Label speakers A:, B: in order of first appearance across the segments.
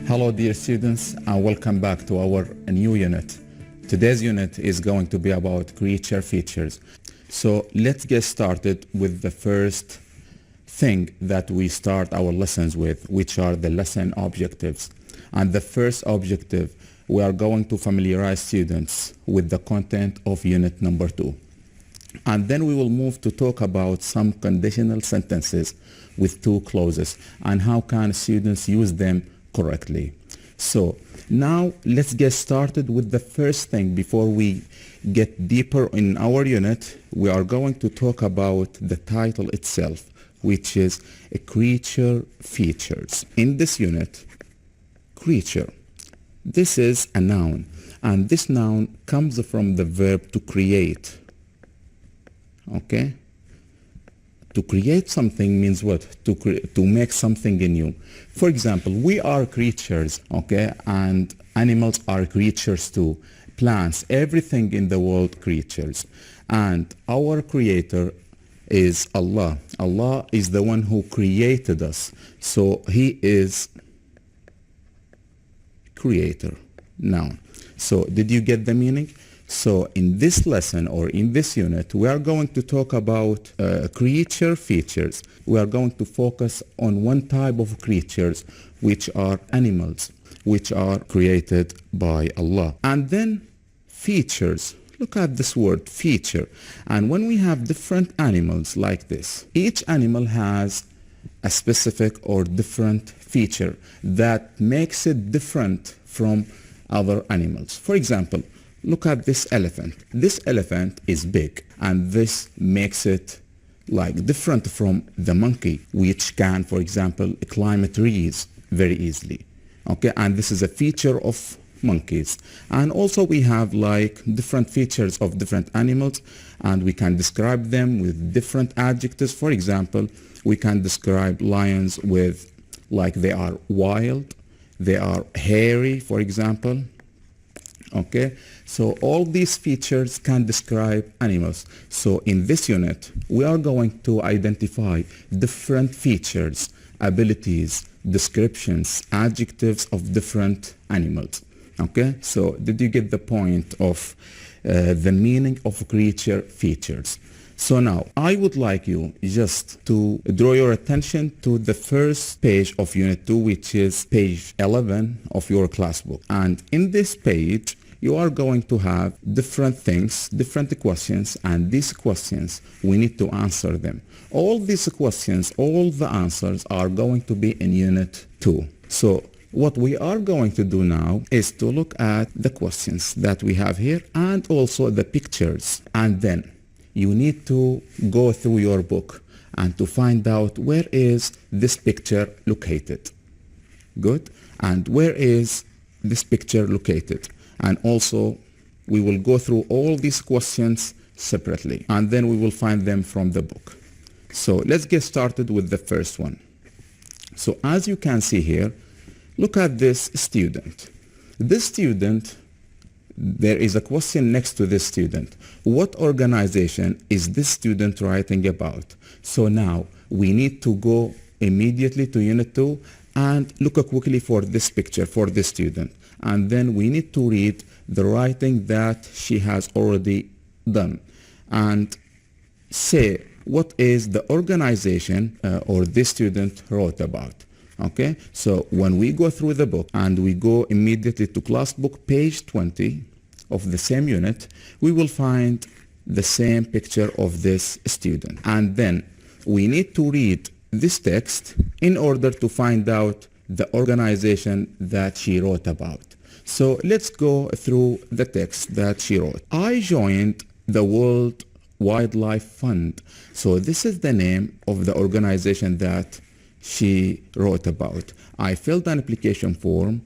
A: Hello dear students, and welcome back to our new unit. Today's unit is going to be about creature features. So let's get started with the first thing that we start our lessons with, which are the lesson objectives. And the first objective, we are going to familiarize students with the content of unit number 2. And then we will move to talk about some conditional sentences with two clauses and how can students use them correctly. So now let's get started with the first thing. Before we get deeper in our unit, we are going to talk about the title itself, which is a creature features. In this unit, creature, this is a noun, and this noun comes from the verb to create. Okay? To create something means what? To make something new. For example, we are creatures, okay? And animals are creatures too. Plants, everything in the world creatures. And our creator is Allah. Allah is the one who created us. So he is creator. Now, so did you get the meaning? So in this lesson or in this unit, we are going to talk about creature features. We are going to focus on one type of creatures, which are animals, which are created by Allah. And then features. Look at this word, feature. And when we have different animals like this, each animal has a specific or different feature that makes it different from other animals. For example, look at this elephant. This elephant is big, and this makes it like different from the monkey, which can, for example, climb trees very easily. Okay, and this is a feature of monkeys. And also we have like different features of different animals, and we can describe them with different adjectives. For example, we can describe lions with like they are wild, they are hairy, for example. Okay, so all these features can describe animals. So in this unit, we are going to identify different features, abilities, descriptions, adjectives of different animals. Okay, so did you get the point of the meaning of creature features? So now, I would like you just to draw your attention to the first page of Unit 2, which is page 11 of your class book. And in this page, you are going to have different things, different questions, and these questions, we need to answer them. All these questions, all the answers are going to be in Unit 2. So what we are going to do now is to look at the questions that we have here and also the pictures. And then you need to go through your book and to find out where is this picture located. Good. And where is this picture located? And also we will go through all these questions separately, and then we will find them from the book. So let's get started with the first one. So as you can see here, look at this student. This student, there is a question next to this student. What organization is this student writing about? So now we need to go immediately to Unit 2 and look quickly for this picture for this student. And then we need to read the writing that she has already done and say what is the organization or this student wrote about. Okay, so when we go through the book and we go immediately to class book page 20 of the same unit, we will find the same picture of this student. And then we need to read this text in order to find out the organization that she wrote about. So let's go through the text that she wrote. I joined the World Wildlife Fund. So this is the name of the organization that she wrote about. I filled an application form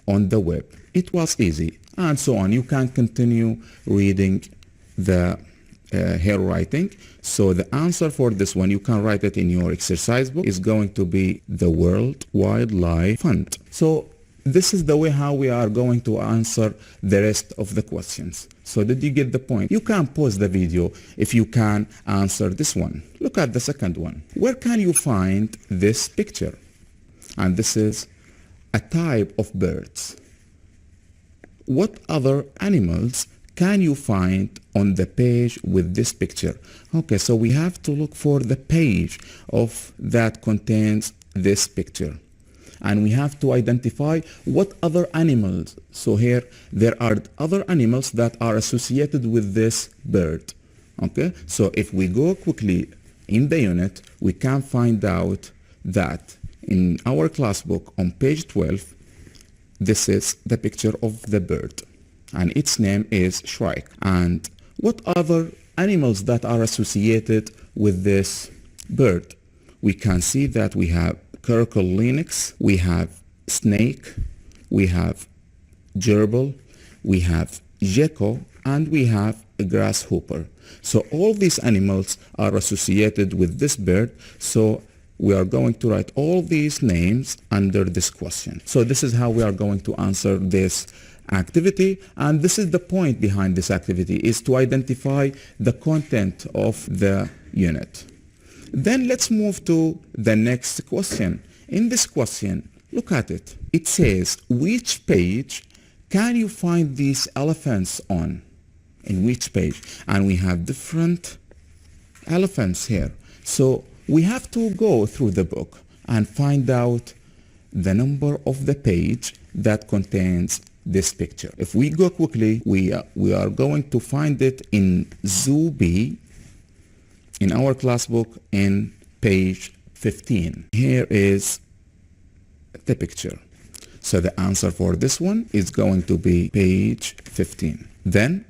A: on the web. It was easy, and so on. You can continue reading the her writing. So the answer for this one, you can write it in your exercise book, is going to be the World Wildlife Fund. So this is the way how we are going to answer the rest of the questions. So did you get the point? You can pause the video if you can answer this one. Look at the second one. Where can you find this picture? And this is a type of birds. What other animals can you find on the page with this picture? Okay, so we have to look for the page of that contains this picture. And we have to identify what other animals. So here, there are other animals that are associated with this bird. Okay, so if we go quickly in the unit, we can find out that in our class book on page 12, this is the picture of the bird. And its name is shrike. And what other animals that are associated with this bird? We can see that we have curricle lynx, we have snake, we have gerbil, we have gecko, and we have a grasshopper. So all these animals are associated with this bird. So we are going to write all these names under this question. So this is how we are going to answer this activity, and this is the point behind this activity, is to identify the content of the unit. Then let's move to the next question. In this question, look at it. It says, which page can you find these elephants on? In which page? And we have different elephants here. So we have to go through the book and find out the number of the page that contains this picture. If we go quickly, we are going to find it in Zoo B in our class book in page 15. Here is the picture. So the answer for this one is going to be page 15. Then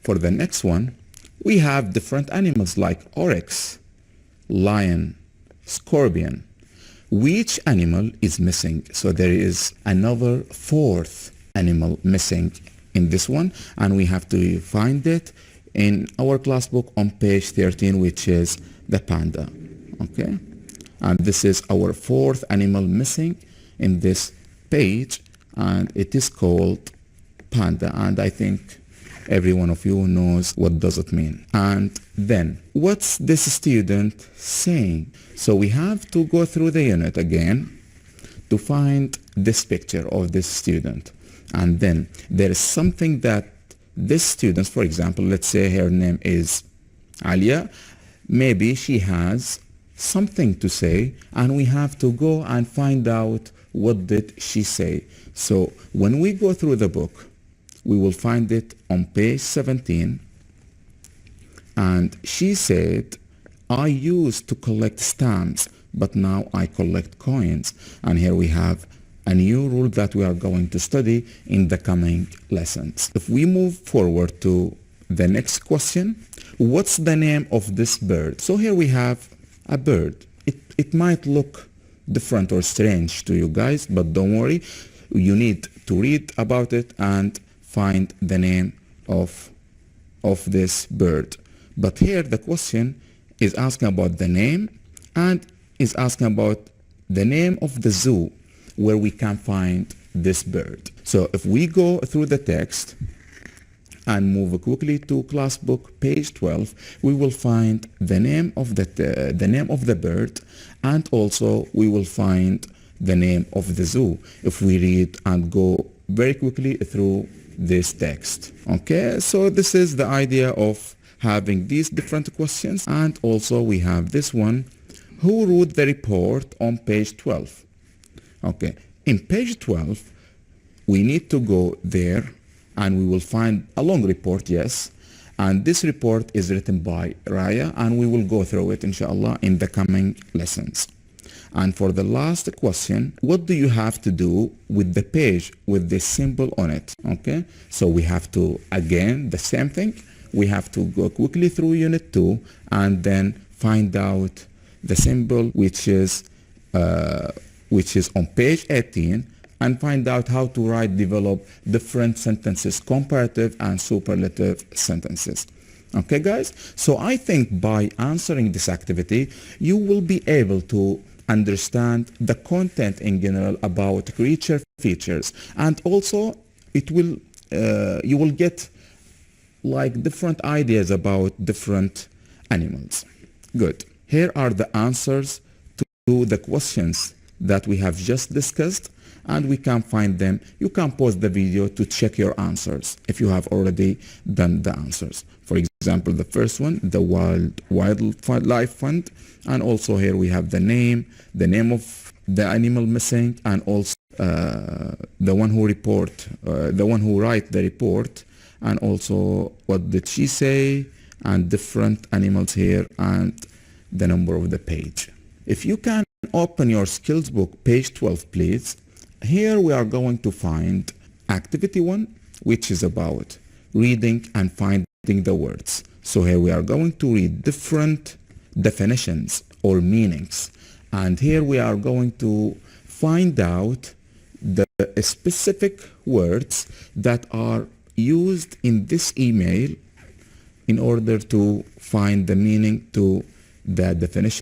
A: for the next one, we have different animals like oryx, lion, scorpion. Which animal is missing? So there is another fourth animal missing in this one, and we have to find it in our class book on page 13, which is the panda. Okay, and this is our fourth animal missing in this page, and it is called panda, and I think every one of you knows what does it mean. And then what's this student saying? So we have to go through the unit again to find this picture of this student. And then there is something that this student, for example, let's say her name is Alia, maybe she has something to say, and we have to go and find out what did she say. So when we go through the book, we will find it on page 17, and she said, I used to collect stamps, but now I collect coins. And here we have a new rule that we are going to study in the coming lessons. If we move forward to the next question, what's the name of this bird? So here we have a bird. It might look different or strange to you guys, but don't worry. You need to read about it and find the name of this bird. But here the question is asking about the name and is asking about the name of the zoo where we can find this bird. So if we go through the text and move quickly to class book page 12, we will find the name of the bird, and also we will find the name of the zoo if we read and go very quickly through this text. Okay, so this is the idea of having these different questions. And also we have this one, who wrote the report on page 12? Okay, in page 12 we need to go there and we will find a long report, yes, and this report is written by Raya, and we will go through it inshallah in the coming lessons. And for the last question, what do you have to do with the page with this symbol on it? Okay, so we have to, again, the same thing. We have to go quickly through unit 2 and then find out the symbol which is on page 18, and find out how to develop different sentences, comparative and superlative sentences. Okay, guys? So I think by answering this activity, you will be able to understand the content in general about creature features, and also it will you will get like different ideas about different animals. Good. Here are the answers to the questions that we have just discussed, and we can find them. You can pause the video to check your answers if you have already done the answers. For example, the first one, the Wildlife Fund, and also here we have the name of the animal missing, and also the one who write the report, and also what did she say, and different animals here, and the number of the page. If you can open your skills book, page 12, please. Here we are going to find activity 1, which is about reading and finding the words. So here we are going to read different definitions or meanings, and here we are going to find out the specific words that are used in this email in order to find the meaning to the definition.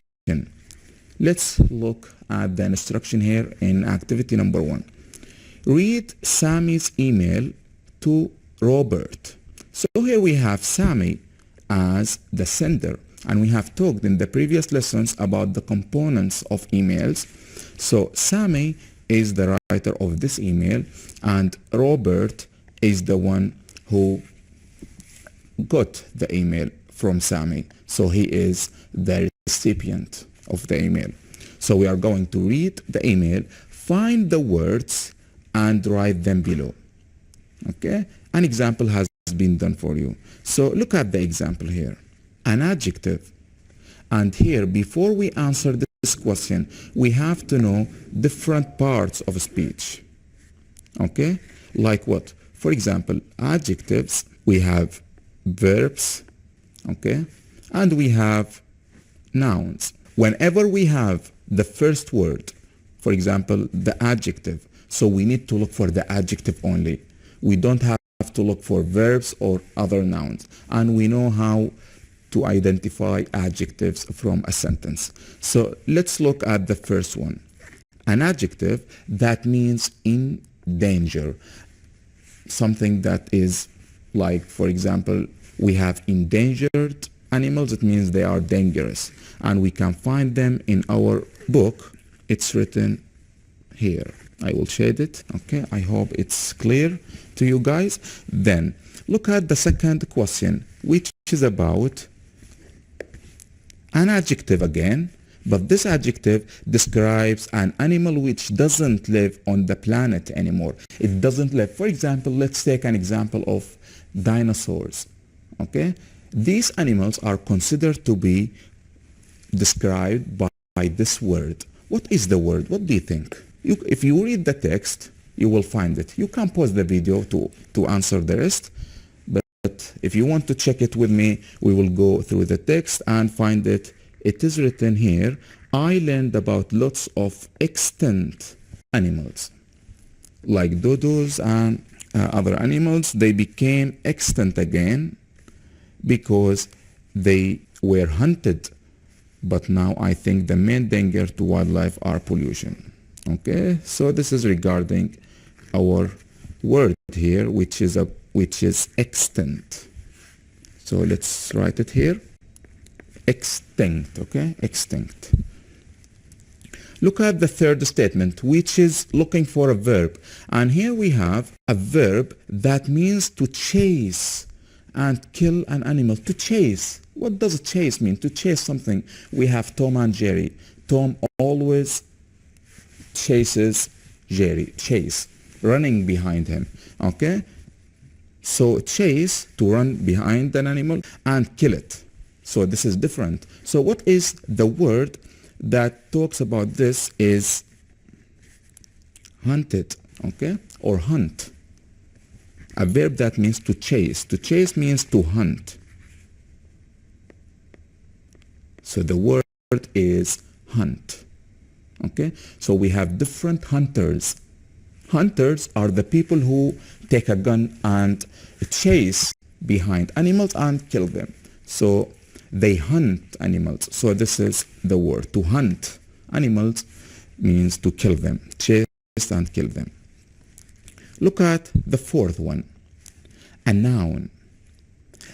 A: Let's look at the instruction here in activity number 1. Read Sammy's email to Robert. So here we have Sammy as the sender, and we have talked in the previous lessons about the components of emails. So Sammy is the writer of this email, and Robert is the one who got the email from Sammy. So he is the recipient of the email. So we are going to read the email, find the words, and write them below. Okay? An example has been done for you. So look at the example here. An adjective. And here, before we answer this question, we have to know different parts of speech. Okay? Like what? For example, adjectives, we have verbs, okay? And we have nouns. Whenever we have the first word, for example, the adjective, so we need to look for the adjective only. We don't have to look for verbs or other nouns. And we know how to identify adjectives from a sentence. So let's look at the first one. An adjective, that means in danger. Something that is like, for example, we have endangered animals. It means they are dangerous, and we can find them in our book. It's written here. I will shade it. Okay, I hope it's clear to you guys. Then look at the second question, which is about an adjective again, but this adjective describes an animal which doesn't live on the planet anymore. It doesn't live. For example, let's take an example of dinosaurs. Okay, these animals are considered to be described by this word. What is the word? What do you think? If you read the text, you will find it. You can pause the video to answer the rest, but if you want to check it with me, we will go through the text and find it. It is written here, I learned about lots of extinct animals, like dodos and other animals. They became extinct again because they were hunted. But now I think the main danger to wildlife are pollution. Okay, so this is regarding our word here, which is extinct. So let's write it here. Extinct, okay? Extinct. Look at the third statement, which is looking for a verb. And here we have a verb that means to chase and kill an animal. To chase. What does chase mean? To chase something. We have Tom and Jerry. Tom always chases Jerry. Chase. Running behind him. Okay? So chase, to run behind an animal, and kill it. So this is different. So what is the word that talks about this is hunted, okay? Or hunt. A verb that means to chase. To chase means to hunt. So the word is hunt, okay? So we have different hunters. Hunters are the people who take a gun and chase behind animals and kill them. So they hunt animals. So this is the word. To hunt animals means to kill them. Chase and kill them. Look at the fourth one. A noun.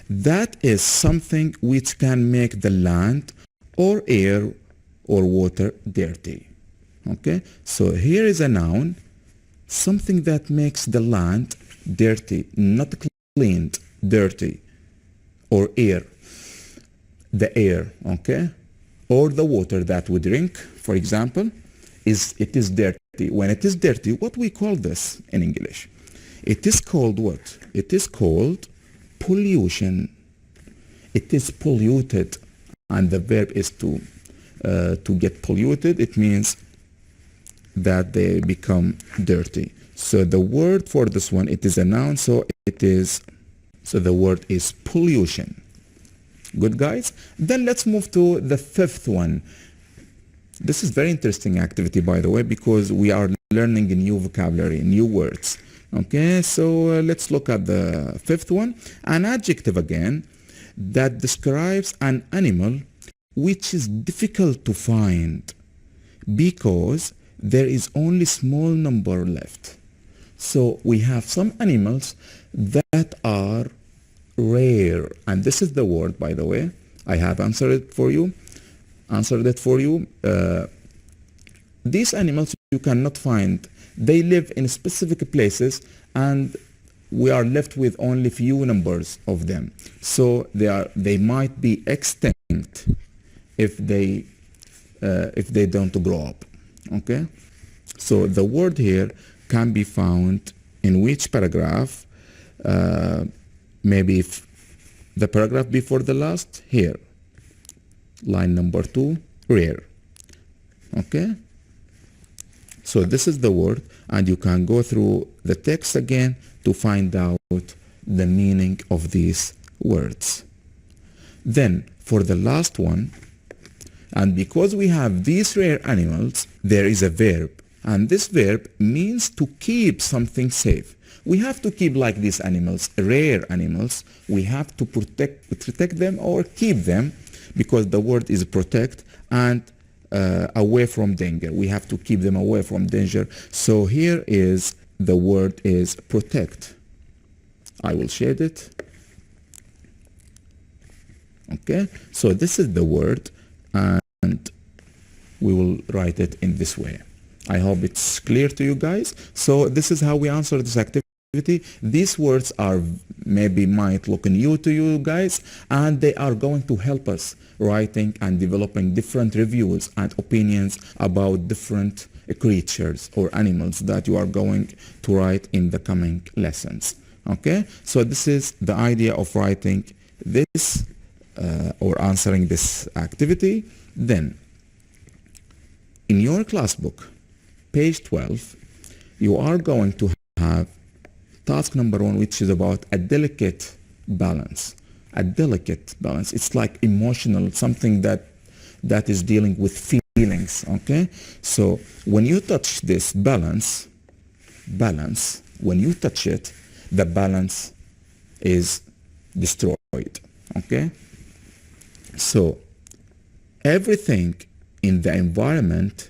A: That is something which can make the land or air or water dirty. Okay, so here is a noun, something that makes the land dirty, not cleaned, dirty, or air, the air, okay, or the water that we drink, for example, it is dirty. When it is dirty, what we call this in English? It is called what? It is called pollution. It is polluted, and the verb is to get polluted. It means that they become dirty. So the word for this one, it is a noun, so the word is pollution. Good, guys? Then let's move to the fifth one. This is very interesting activity, by the way, because we are learning a new vocabulary, new words. Okay, so let's look at the fifth one. An adjective again that describes an animal which is difficult to find because there is only small number left. So we have some animals that are rare, and this is the word, by the way. I have answered it for you. These animals you cannot find. They live in specific places, and we are left with only few numbers of them. So they might be extinct if they don't grow up. Okay, so the word here can be found in which paragraph? Maybe if the paragraph before the last, here, line number 2, rare. Okay, so this is the word, and you can go through the text again to find out the meaning of these words. Then for the last one, and because we have these rare animals, there is a verb, and this verb means to keep something safe. We have to keep, like these animals, rare animals, we have to protect them or keep them, because the word is protect, and away from danger. We have to keep them away from danger. So here is, the word is protect. I will shade it. Okay, so this is the word, and we will write it in this way. I hope it's clear to you guys. So this is how we answer this activity. These words are might look new to you guys, and they are going to help us writing and developing different reviews and opinions about different creatures or animals that you are going to write in the coming lessons. Okay, so this is the idea of writing this or answering this activity. Then in your class book, page 12, you are going to have task number 1, which is about a delicate balance. A delicate balance. It's like emotional, something that is dealing with feelings. Okay, so when you touch this balance, when you touch it, the balance is destroyed. Okay, so everything in the environment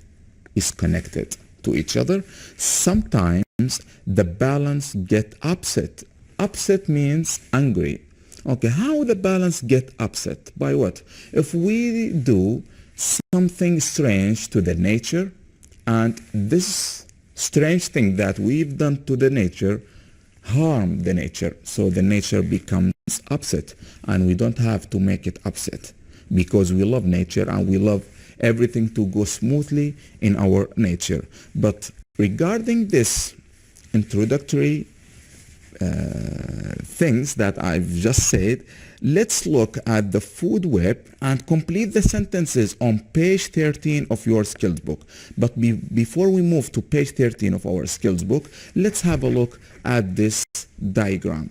A: is connected to each other. Sometimes the balance get upset. Upset means angry. Okay, how the balance get upset? By what? If we do something strange to the nature, and this strange thing that we've done to the nature harm the nature, so the nature becomes upset, and we don't have to make it upset, because we love nature and we love everything to go smoothly in our nature. But regarding this introductory things that I've just said, let's look at the food web and complete the sentences on page 13 of your skills book. But before we move to page 13 of our skills book, let's have a look at this diagram,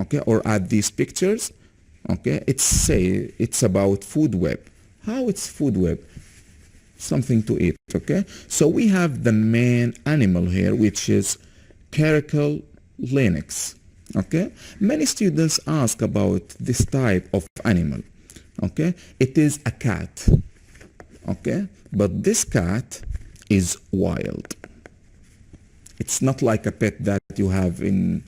A: okay, or at these pictures. Okay, it's about food web. How it's food web? Something to eat. Okay, so we have the main animal here, which is caracal lynx. Okay, many students ask about this type of animal. Okay, it is a cat. Okay, but this cat is wild. It's not like a pet that you have in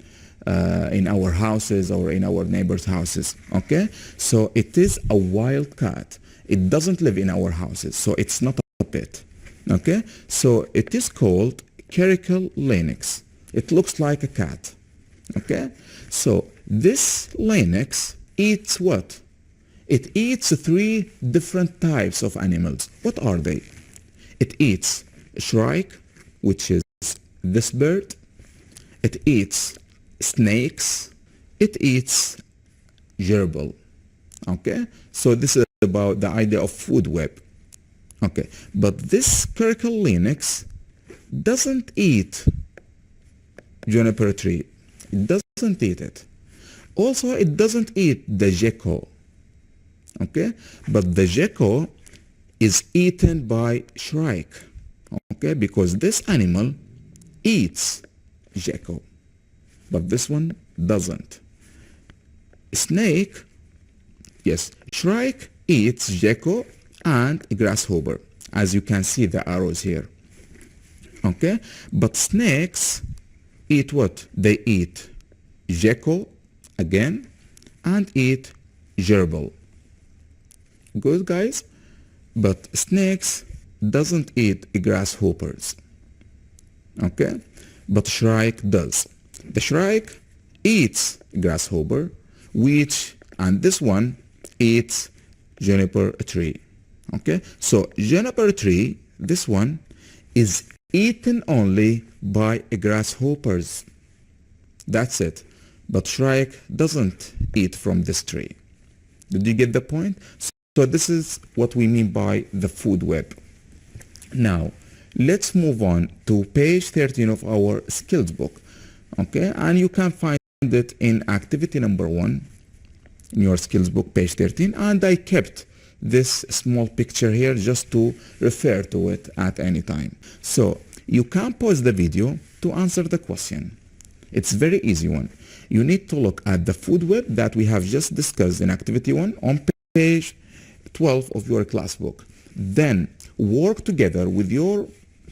A: our houses or in our neighbors' houses. Okay, so it is a wild cat. It doesn't live in our houses, so it's not a pet. Okay, so it is called caracal lynx. It looks like a cat. Okay, so this lynx eats what? It eats three different types of animals. What are they? It eats shrike, which is this bird. It eats snakes. It eats gerbil. Okay, so this is about the idea of food web. Okay, but this caracal lynx doesn't eat juniper tree. It doesn't eat it. Also, it doesn't eat the gecko. Okay, but the gecko is eaten by shrike. Okay, because this animal eats gecko, but this one doesn't. Snake, yes, shrike eats gecko and grasshopper, as you can see the arrows here. Okay, but snakes eat what? They eat gecko again and eat gerbil. Good, guys? But snakes doesn't eat grasshoppers. Okay, but shrike does. The shrike eats grasshopper, which, and this one eats juniper tree. Okay, so juniper tree, this one is eaten only by grasshoppers. That's it. But shrike doesn't eat from this tree. Did you get the point? So this is what we mean by the food web. Now, let's move on to page 13 of our skills book. Okay, and you can find it in activity number 1 in your skills book, page 13, and I kept this small picture here just to refer to it at any time. So you can pause the video to answer the question. It's very easy one. You need to look at the food web that we have just discussed in activity 1 on page 12 of your class book. Then work together with your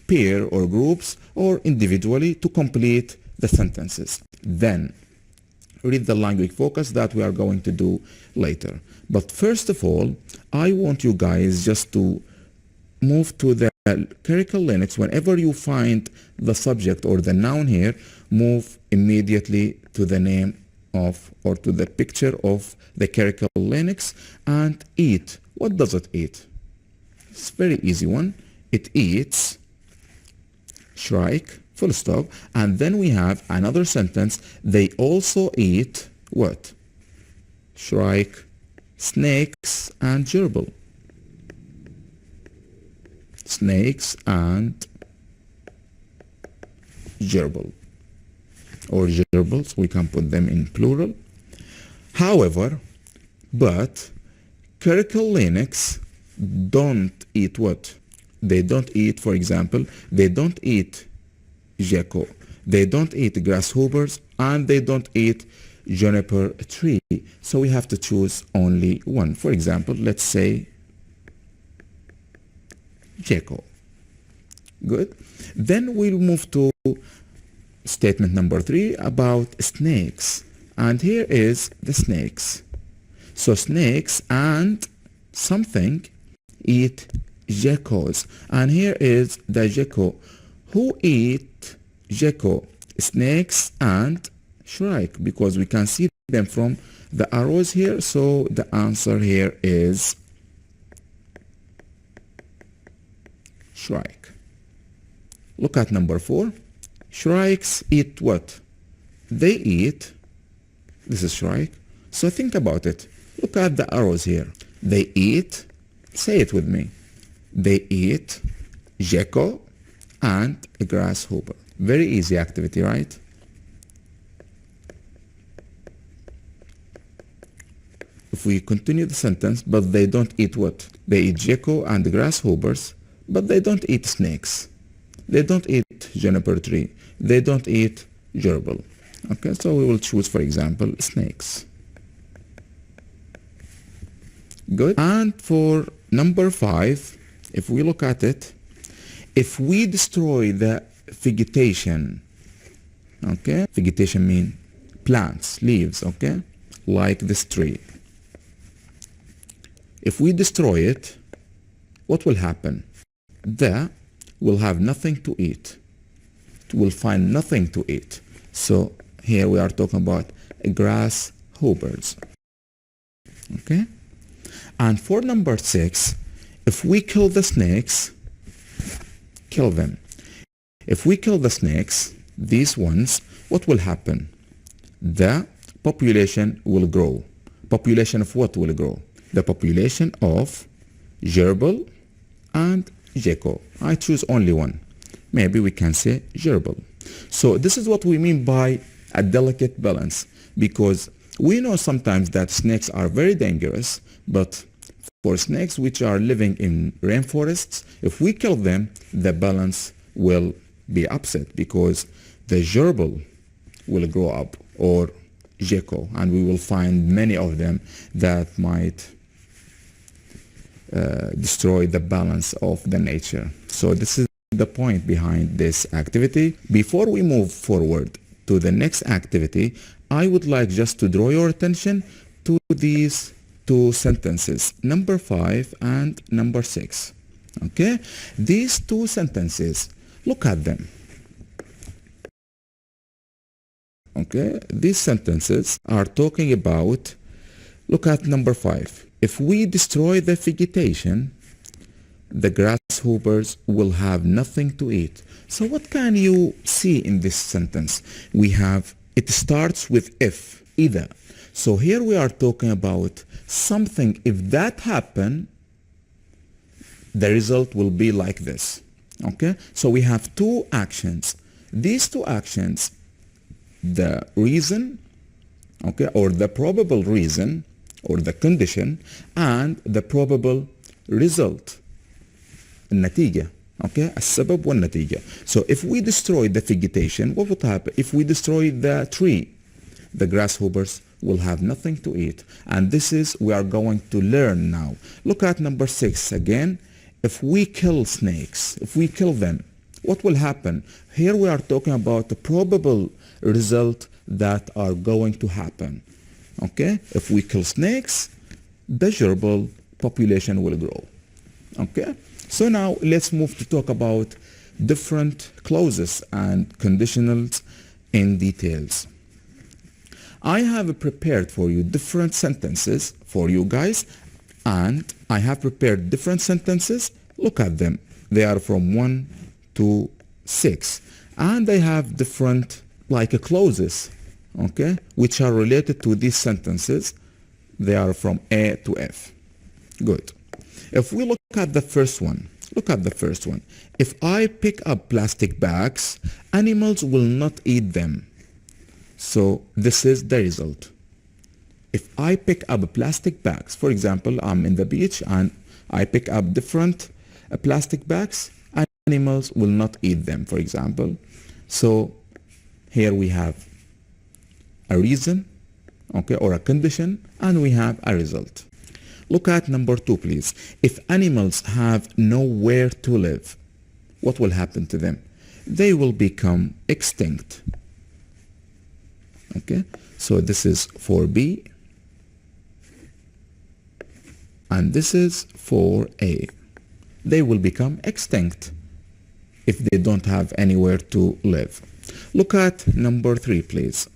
A: peer or groups or individually to complete the sentences. Then read the language focus that we are going to do later. But first of all, I want you guys just to move to the caracal lynx. Whenever you find the subject or the noun here, move immediately to the name of or to the picture of the caracal lynx and eat. What does it eat? It's very easy one. It eats shrike, full stop, and then we have another sentence. They also eat what? Shrike, snakes, and gerbil. Snakes and gerbil, or gerbils, we can put them in plural. However, but caracal lynx don't eat what? They don't eat, for example, they don't eat gecko, they don't eat grasshoppers, and they don't eat juniper tree. So we have to choose only one. For example, let's say gecko. Good. Then we'll move to statement number 3 about snakes. And here is the snakes. So snakes and something eat geckos. And here is the gecko. Who eat gecko? Snakes and shrike, because we can see them from the arrows here. So the answer here is shrike. Look at number 4. Shrikes eat what? They eat, this is shrike. So think about it. Look at the arrows here. They eat, say it with me. They eat gecko and a grasshopper. Very easy activity, right? If we continue the sentence, but they don't eat what? They eat gecko and grasshoppers, but they don't eat snakes. They don't eat juniper tree. They don't eat gerbil. Okay, so we will choose, for example, snakes. Good. And for number 5, if we look at it, if we destroy the vegetation, okay, vegetation means plants, leaves, okay, like this tree. If we destroy it, what will happen? The will have nothing to eat. It will find nothing to eat. So here we are talking about grasshoppers. Okay? And for number 6, if we kill the snakes, kill them. If we kill the snakes, these ones, what will happen? The population will grow. Population of what will grow? The population of gerbil and gecko. I choose only one. Maybe we can say gerbil. So this is what we mean by a delicate balance, because we know sometimes that snakes are very dangerous, but for snakes which are living in rainforests, if we kill them, the balance will be upset because the gerbil will grow up, or gecko, and we will find many of them that might destroy the balance of the nature. So this is the point behind this activity. Before we move forward to the next activity, I would like just to draw your attention to these two sentences, number 5 and number 6. Okay? These two sentences, look at them. Okay? These sentences are talking about, look at number 5. If we destroy the vegetation, the grasshoppers will have nothing to eat. So what can you see in this sentence? We have, it starts with if, either. So here we are talking about something, if that happen, the result will be like this. Okay? So we have two actions. These two actions, the reason, okay, or the probable reason, or the condition, and the probable result, النتيجة. Okay, السبب والنتيجة. So if we destroy the vegetation, what would happen? If we destroy the tree, the grasshoppers will have nothing to eat. And this is, we are going to learn now. Look at number 6 again. If we kill snakes, if we kill them, what will happen? Here we are talking about the probable result that are going to happen. Okay, if we kill snakes, the gerbil population will grow. Okay, so now let's move to talk about different clauses and conditionals in details. I have prepared for you different sentences for you guys, and I have prepared different sentences. Look at them. They are from 1 to 6, and they have different clauses, okay, which are related to these sentences. They are from A to F. Good. If we look at the first one, look at the first one. If I pick up plastic bags, animals will not eat them. So this is the result. If I pick up plastic bags, for example, I'm in the beach and I pick up different plastic bags, animals will not eat them, for example. So here we have a reason, okay, or a condition, and we have a result. Look at number 2, please. If animals have nowhere to live, what will happen to them? They will become extinct. Okay, so this is for B, and this is for A. They will become extinct if they don't have anywhere to live. Look at number 3, please.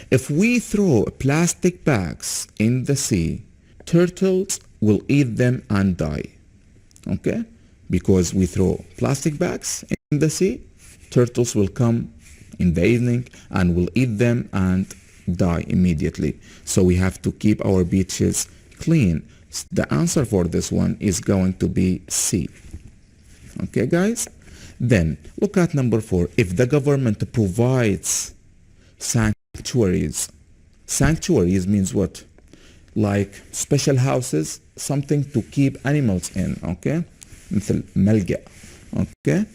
A: If we throw plastic bags in the sea, turtles will eat them and die. Okay? Because we throw plastic bags in the sea, turtles will come in the evening and will eat them and die immediately. So we have to keep our beaches clean. The answer for this one is going to be C. Okay, guys? Then look at number 4. If the government provides sanctuaries. Sanctuaries means what? Like special houses, something to keep animals in, okay? مثل ملجأ, okay?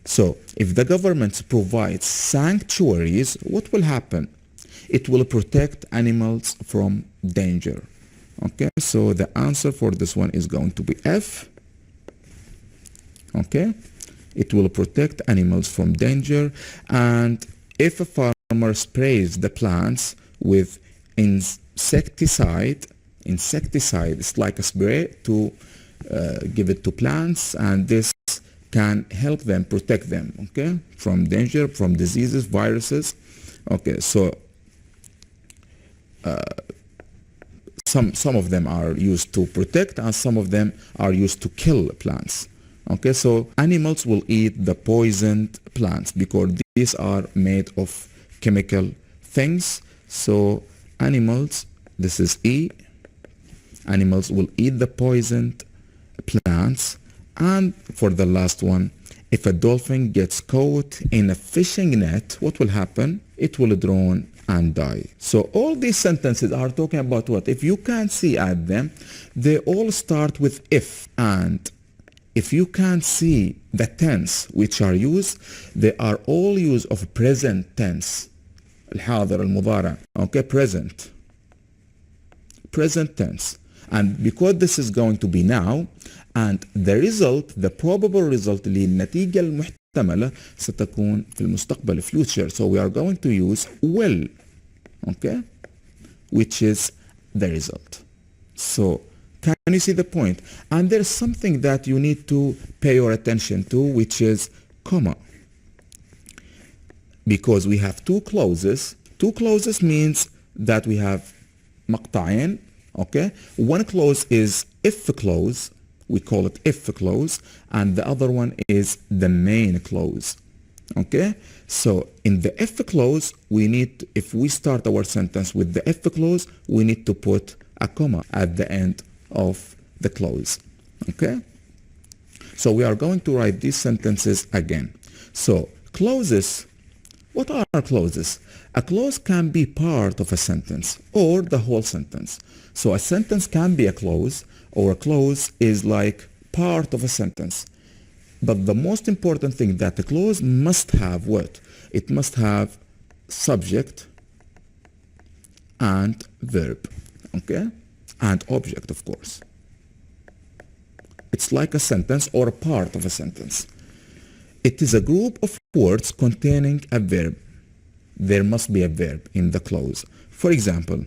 A: So if the government provides sanctuaries, what will happen? It will protect animals from danger. Okay, so the answer for this one is going to be F. Okay, it will protect animals from danger. And if a farmer sprays the plants with insecticide, it's like a spray to give it to plants, and this can help them, protect them, okay, from danger, from diseases, viruses. Okay, so some of them are used to protect and some of them are used to kill plants. Okay, so animals will eat the poisoned plants because these are made of chemical things. So animals, this is E, animals will eat the poisoned plants. And for the last one, if a dolphin gets caught in a fishing net, what will happen? It will drown and die. So all these sentences are talking about what? If you can see at them, they all start with if. And if you can see the tense which are used, they are all use of present tense. الحاضر المضارع. Okay, present tense. And because this is going to be now, and the result, the probable result للنتيجة المحتملة ستكون في المستقبل future. So we are going to use will, okay, which is the result. So can you see the point? And there's something that you need to pay your attention to, which is comma. Because we have two clauses. Two clauses means that we have مقطعين, okay? One clause is if clause. We call it if clause, and the other one is the main clause. Okay, so in the if clause, we need, if we start our sentence with the if clause, we need to put a comma at the end of the clause. Okay, so we are going to write these sentences again. So clauses, what are clauses? A clause can be part of a sentence or the whole sentence. So a sentence can be a clause, or a clause is like part of a sentence. But the most important thing that a clause must have what? It must have subject and verb, okay? And object, of course. It's like a sentence or a part of a sentence. It is a group of words containing a verb. There must be a verb in the clause. For example,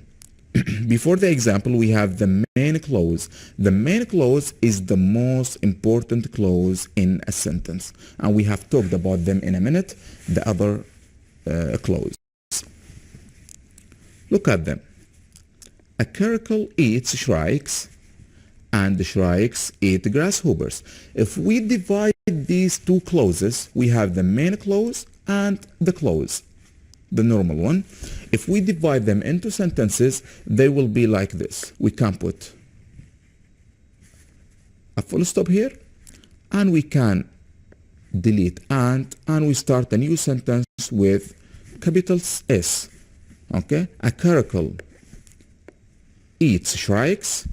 A: before the example, we have the main clause. The main clause is the most important clause in a sentence. And we have talked about them in a minute, the other clause. Look at them. A caracal eats shrikes, and the shrikes eat grasshoppers. If we divide these two clauses, we have the main clause and the clause, the normal one. If we divide them into sentences, they will be like this. We can put a full stop here, and we can delete and we start a new sentence with capital S. Okay, a caracal eats shrikes,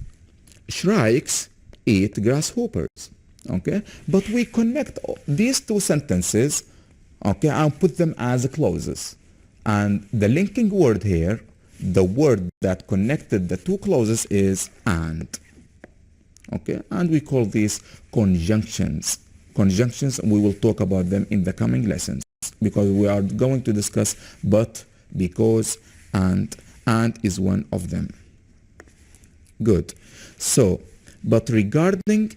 A: shrikes eat grasshoppers. Okay, but we connect these two sentences, okay, and put them as clauses. And the linking word here, the word that connected the two clauses is and. Okay, and we call these conjunctions. Conjunctions, we will talk about them in the coming lessons because we are going to discuss but, because, and is one of them. Good. So, but regarding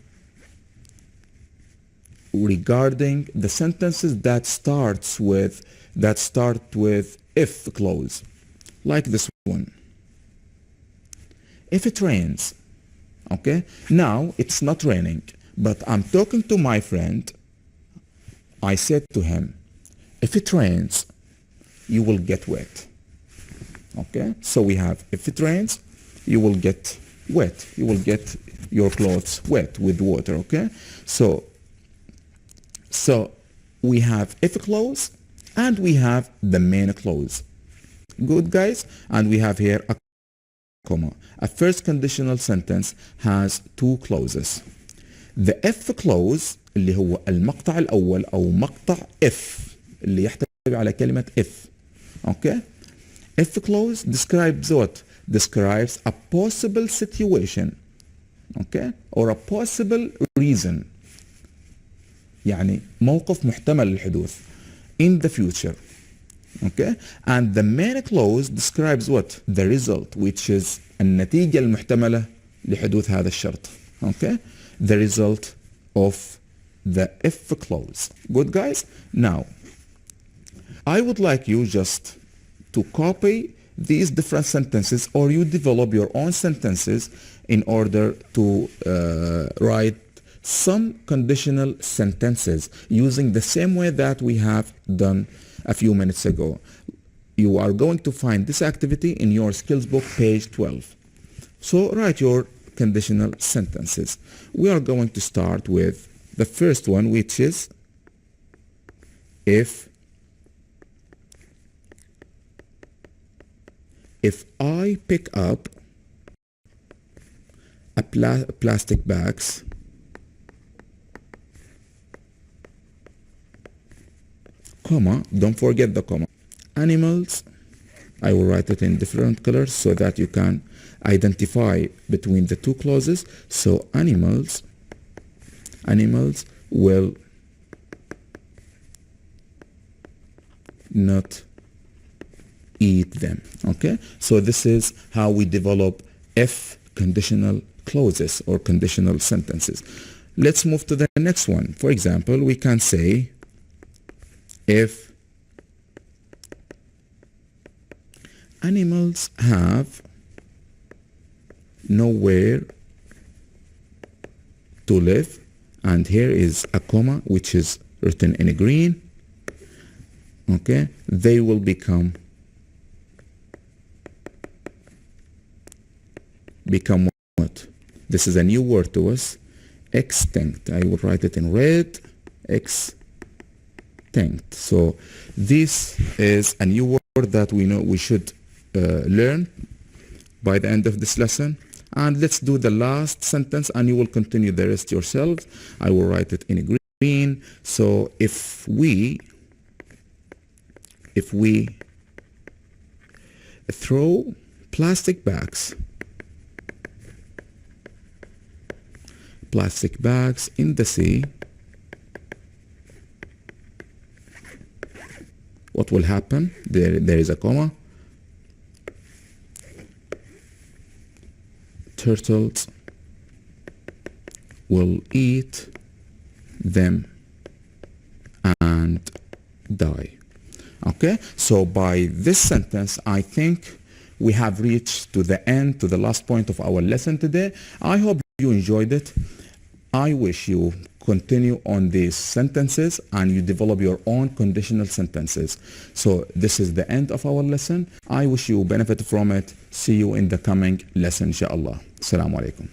A: the sentences that start with if clause, like this one. If it rains, okay, now it's not raining, but I'm talking to my friend. I said to him, if it rains, you will get wet. Okay, so we have if it rains, you will get wet. You will get your clothes wet with water. Okay, so we have if clause and we have the main clause. Good, guys? And we have here a comma. A first conditional sentence has two clauses. The if clause اللي هو المقطع الأول أو مقطع if اللي يحتوي على كلمة if. Okay? If clause describes what? Describes a possible situation. Okay? Or a possible reason. يعني موقف محتمل للحدوث. In the future. Okay? And the main clause describes what? The result, which is النتيجة المحتملة لحدوث هذا الشرط. Okay? The result of the if clause. Good, guys? Now, I would like you just to copy these different sentences, or you develop your own sentences in order to write some conditional sentences using the same way that we have done a few minutes ago. You are going to find this activity in your skills book, page 12. So write your conditional sentences. We are going to start with the first one, which is if I pick up a plastic bags comma, don't forget the comma, animals, I will write it in different colors so that you can identify between the two clauses. So animals will not eat them. Okay, so this is how we develop if conditional clauses or conditional sentences. Let's move to the next one. For example, we can say if animals have nowhere to live, and here is a comma which is written in green, okay, they will become what? This is a new word to us, extinct. I will write it in red, extinct. So this is a new word that we know we should learn by the end of this lesson. And let's do the last sentence and you will continue the rest yourselves. I will write it in green. So if we throw plastic bags in the sea, what will happen? There is a comma. Turtles will eat them and die. Okay, so by this sentence, I think we have reached to the end, to the last point of our lesson today. I hope you enjoyed it. I wish you continue on these sentences and you develop your own conditional sentences. So this is the end of our lesson. I wish you benefit from it. See you in the coming lesson, inshallah. Assalamu alaikum.